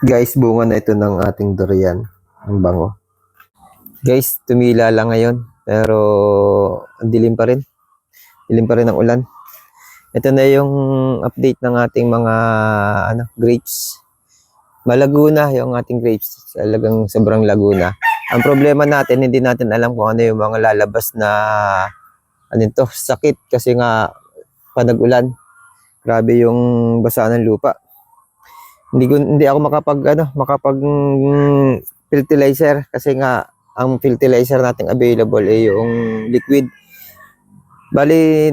Guys, bunga na ito ng ating durian. Ang bango. Guys, tumila lang ngayon. Pero, ang dilim pa rin. Dilim pa rin ang ulan. Ito na yung update ng ating mga grapes. Malago na yung ating grapes. Talagang sobrang laguna. Ang problema natin, hindi natin alam kung ano yung mga lalabas na sakit. Kasi nga, panag-ulan. Grabe yung basa ng lupa. Hindi ako makapag fertilizer kasi nga ang fertilizer nating available ay yung liquid. Bali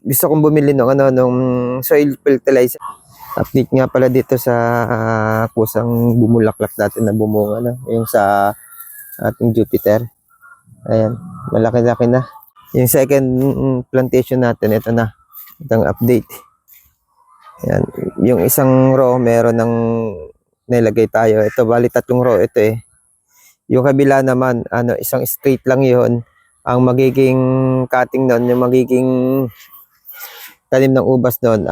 gusto kong bumili nung soil fertilizer. Update nga pala dito sa kusang bumulaklak natin na bumunga na yung sa ating Jupiter. Ayan, malaki-laki na. Yung second plantation natin, ito na. Itong update. Yan. Yung isang row, meron ng nilagay tayo. Ito, bali 3 row ito eh. Yung kabila naman, isang straight lang yun. Ang magiging cutting nun, yung magiging tanim ng ubas nun,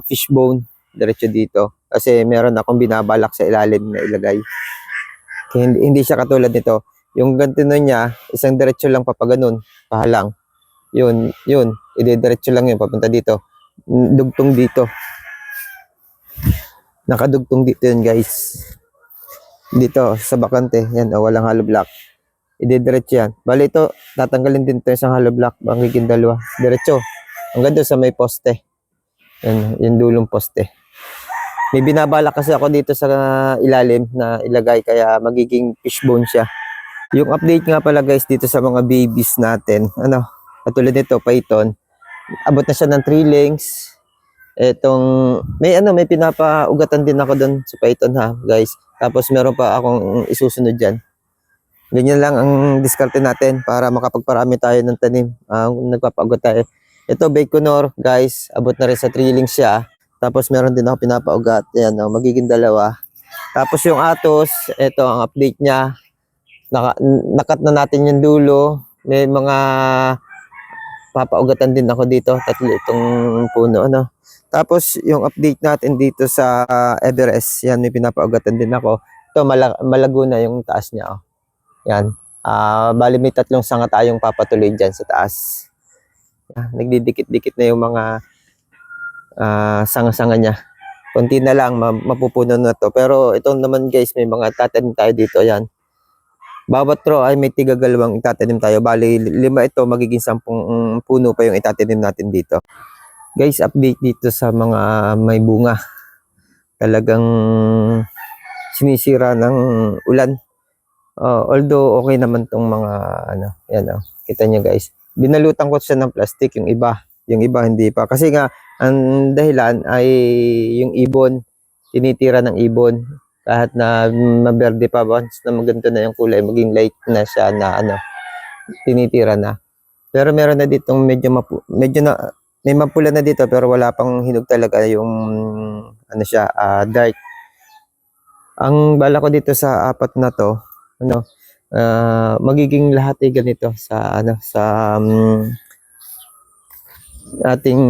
fishbone, diretso dito. Kasi meron akong binabalak sa ilalim na ilagay. Kaya hindi siya katulad nito. Yung ganito nun niya, isang diretso lang papaganon, pahalang. Yun, ide-diretso lang yun, papunta dito. Dugtong dito. Nakadugtong dito yun, guys. Dito, sa bakante. Yan, walang hollow block. Ide-diretso yan. Bali ito, tatanggalin din ito isang hollow block. Magiging 2. Diretso. Hanggang doon sa may poste. Yan, yung dulong poste. May binabalak kasi ako dito sa ilalim na ilagay, kaya magiging fishbone siya. Yung update nga pala, guys, dito sa mga babies natin. Katulad nito, python. Abot na siya ng 3 lengths. May pinapaugatan din ako doon sa python ha, guys. Tapos meron pa akong isusunod diyan. Ganyan lang ang diskarte natin para makapagparami tayo ng tanim. Nagpapaugat tayo. Ito, Baikonur, guys. Abot na rin sa 3 lengths siya. Tapos meron din ako pinapaugat. Ayan, magiging 2. Tapos yung Atos, ito ang update niya. Nakat na natin yung dulo. May mga papaugatan din ako dito. 3 itong puno, Tapos yung update natin dito sa Everest, yan, may pinapaugatan din ako. Ito, malago na yung taas niya, Yan. Bali may 3 sanga tayong papatuloy dyan sa taas. Nagdidikit-dikit na yung mga sanga-sanga niya. Konti na lang, mapupuno na to. Pero ito naman, guys, may mga tatanim tayo dito, yan. Bawat row ay may tigagalawang itatanim tayo. Bali, 5 ito, magiging 10 puno pa yung itatanim natin dito. Guys, update dito sa mga may bunga. Talagang sinisira ng ulan. Although okay naman tong mga yan kita niyo, guys. Binalutan ko siya ng plastic, yung iba hindi pa. Kasi nga ang dahilan ay yung ibon, tinitira ng ibon. Kahit na maberde pa, once na maganda na yung kulay, maging light na siya na tinitira na. Pero meron na ditong medyo na may mapula na dito, pero wala pang hinog talaga yung dark. Ang bala ko dito sa 4 na to, magiging lahat ay ganito sa ating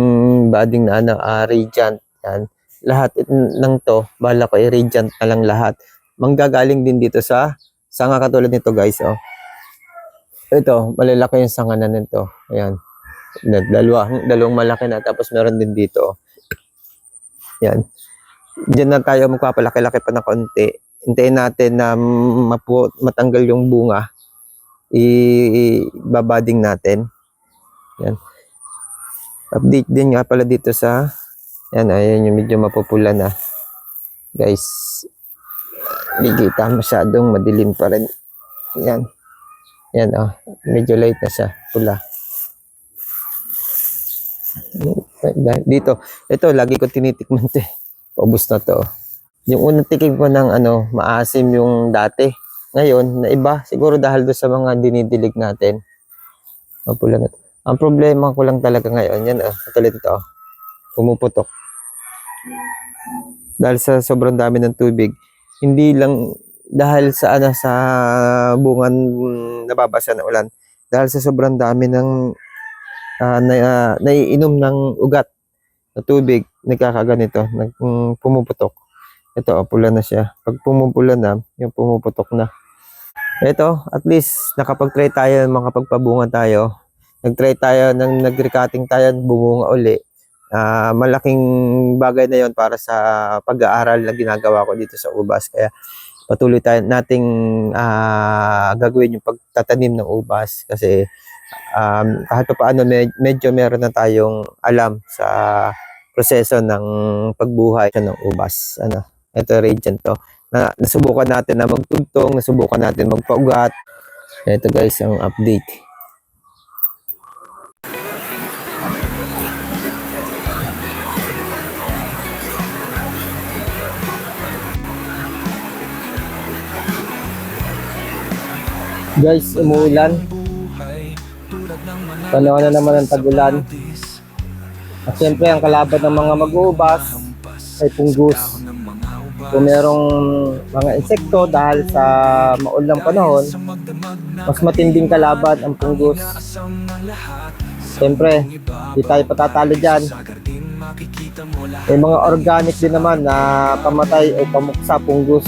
budding na Radiant yan. Lahat ng to, bala ko ay Radiant na lang lahat. Manggagaling din dito sa sanga katulad nito, guys, Ito, malalaki yung sanga na nito. Ayan. Dalawang malaki na, tapos meron din dito. Yan. Diyan na tayo magpapalaki-laki pa ng konti. Hintayin natin na matanggal yung bunga. Ibabading natin. Yan. Update din nga pala dito sa ayan yung medyo mapupula na. Guys, hindi kita masyadong madilim pa rin. Yan. Yan, medyo light na siya, pula. Dito, ito lagi ko tinitikman 'to. Paubos na 'to. Yung unang tikim ko ng maasim yung dati. Ngayon, naiba, siguro dahil do sa mga dinidilig natin. Mapula na 'to. Ang problema ko lang talaga ngayon, yan katulad ito, pumuputok. Dahil sa sobrang dami ng tubig, hindi lang dahil sa sa bungan nababasa ng ulan, dahil sa sobrang dami ng naiinom ng ugat na tubig, nagkakaganito, pumuputok. Ito, pula na siya. Pag pumupula na, yung pumuputok na. Ito, at least nakapag-try tayo, makapagpabunga tayo. Nag-try tayo, nag-recutting tayo, bumunga uli. Malaking bagay na yon para sa pag-aaral na ginagawa ko dito sa ubas. Kaya patuloy tayo nating gagawin yung pagtatanim ng ubas kasi kahit pa paano medyo meron na tayong alam sa proseso ng pagbuhay ng ubas. Ito Radiant to. Nasubukan natin na magtugtong, nasubukan natin magpaugat. Ito guys ang update. Guys, umuulan. Panahon na naman ng tag-ulan. At syempre ang kalaban ng mga mag-uubas ay punggos. Kung merong mga insekto dahil sa maulang panahon, mas matinding kalaban ang punggos. Siyempre, di tayo patatalo dyan. May mga organic din naman na pamatay o pamuksa punggos.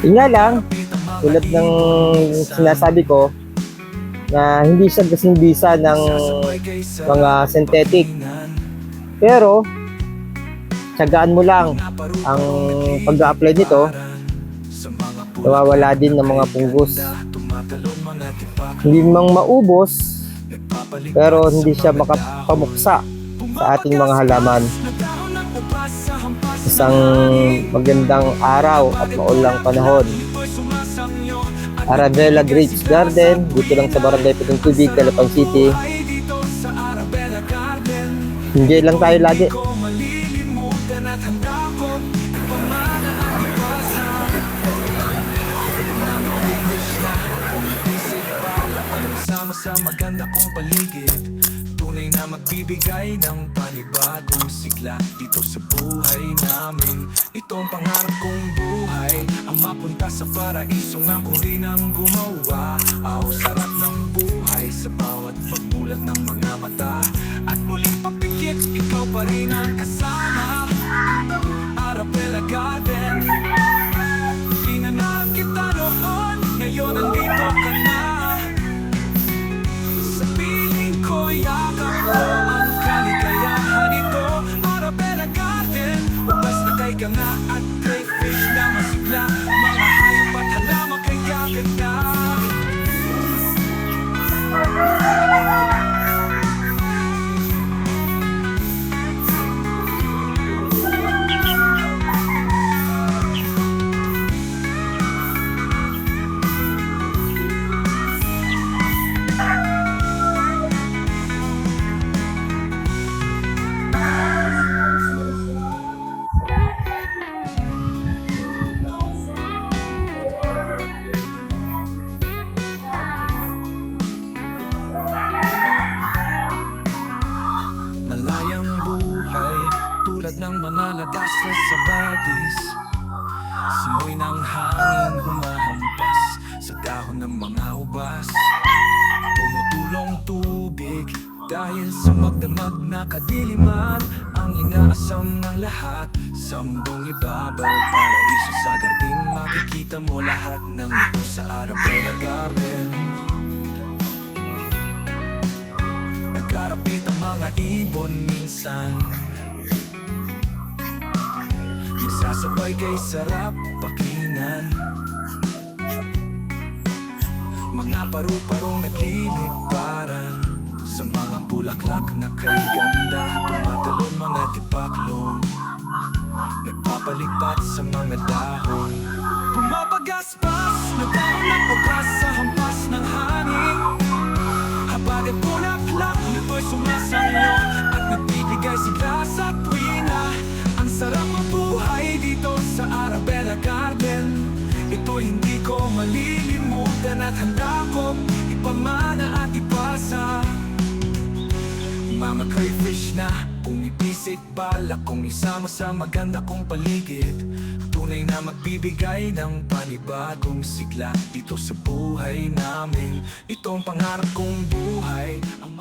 Yun nga lang, tulad ng sinasabi ko, na hindi siya kasing bisa ng mga synthetic. Pero, tsagaan mo lang ang pag-a-apply nito, nawawala din ng mga punggos. Hindi mang maubos, pero hindi siya makapamuksa sa ating mga halaman. Isang magandang araw at maulang panahon. Arabella Grapes Garden, dito lang sa Barangay Pitong Tubig, Calapang City. Enjoy lang tayo lagi. Sa maganda kong paligid, tunay na magbibigay ng panibagong sigla dito sa buhay namin. Ito ang pangarap kong buhay, ang mapunta sa paraiso nga kung di nang gumawa. Sarap ng buhay sa bawat pagmulat ng mga mata, at muling papikit, ikaw pa rin ang kasama. Arabella Garden, pinangarap kita noon, ngayon nandito ka na. Yakap ko ang kaligayahan ito. Arabella Garden, ubas na kay ganga at crayfish na masigla. Mga hayop at halaman kay gaganda. Tulad ng mga lagas na sapatis, simoy ng hangin humahampas sa dahon ng mga ubas. Tumutulong tubig dahil sa magdamag na kadiliman, ang inaasam ng lahat sa mundong ibabaw. Paraiso sa gardin, makikita mo lahat ng ito sa Arabella Garden. Nagkarapit ang mga ibon minsan, sasabay kay sarap pakinggan. Mga paru-parong nagliliparan sa mga bulaklak na kay ganda. Tumatalon mga tipaklong, nagpapaligpat sa mga dahon. Pumapagaspas na dahon ng ubas sa hampas ng hangin. Habang at bulaklak nito'y sumasayo at nagbibigay sigla sa tuwina. Ang sarap mabuhay dito sa Arabella Garden, ito hindi ko malilimutan at handa kong ipamana at ipasa. Mga crayfish na pumipisit, balak kong isama sa maganda kong paligid. Tunay na magbibigay ng panibagong sigla dito sa buhay namin. Ito ang pangarap kong buhay, ang